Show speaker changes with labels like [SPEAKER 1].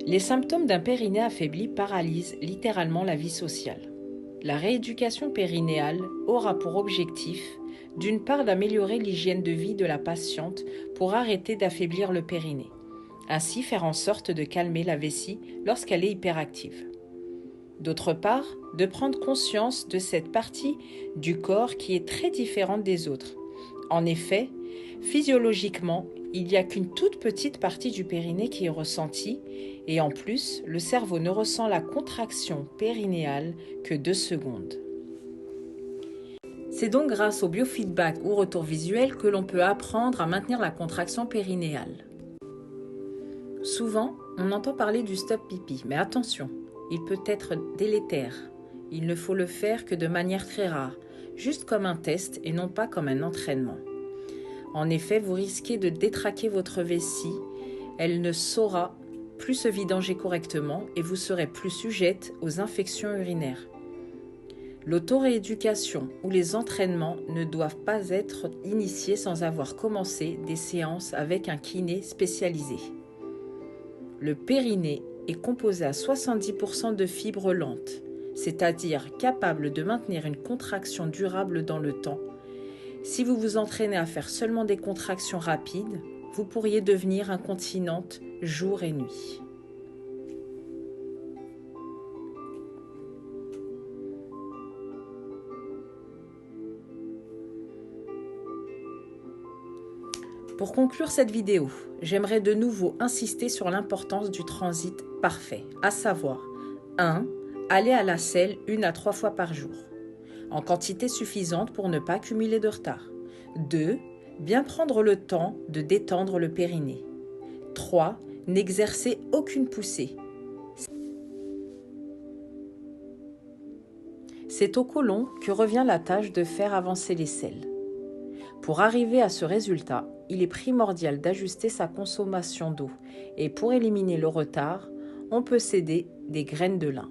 [SPEAKER 1] Les symptômes d'un périnée affaibli paralysent littéralement la vie sociale. La rééducation périnéale aura pour objectif, d'une part, d'améliorer l'hygiène de vie de la patiente pour arrêter d'affaiblir le périnée, ainsi faire en sorte de calmer la vessie lorsqu'elle est hyperactive. D'autre part, de prendre conscience de cette partie du corps qui est très différente des autres. En effet, physiologiquement, il n'y a qu'une toute petite partie du périnée qui est ressentie et en plus, le cerveau ne ressent la contraction périnéale que 2 secondes. C'est donc grâce au biofeedback ou retour visuel que l'on peut apprendre à maintenir la contraction périnéale. Souvent, on entend parler du stop pipi, mais attention, il peut être délétère. Il ne faut le faire que de manière très rare, juste comme un test et non pas comme un entraînement. En effet, vous risquez de détraquer votre vessie, elle ne saura plus se vidanger correctement et vous serez plus sujette aux infections urinaires. L'auto-rééducation ou les entraînements ne doivent pas être initiés sans avoir commencé des séances avec un kiné spécialisé. Le périnée est composé à 70% de fibres lentes, c'est-à-dire capables de maintenir une contraction durable dans le temps. Si vous vous entraînez à faire seulement des contractions rapides, vous pourriez devenir incontinente jour et nuit. Pour conclure cette vidéo, j'aimerais de nouveau insister sur l'importance du transit parfait, à savoir 1. Aller à la selle 1 à 3 fois par jour, en quantité suffisante pour ne pas accumuler de retard. 2. Bien prendre le temps de détendre le périnée. 3. N'exercer aucune poussée. C'est au côlon que revient la tâche de faire avancer les selles. Pour arriver à ce résultat, il est primordial d'ajuster sa consommation d'eau et pour éliminer le retard, on peut s'aider des graines de lin.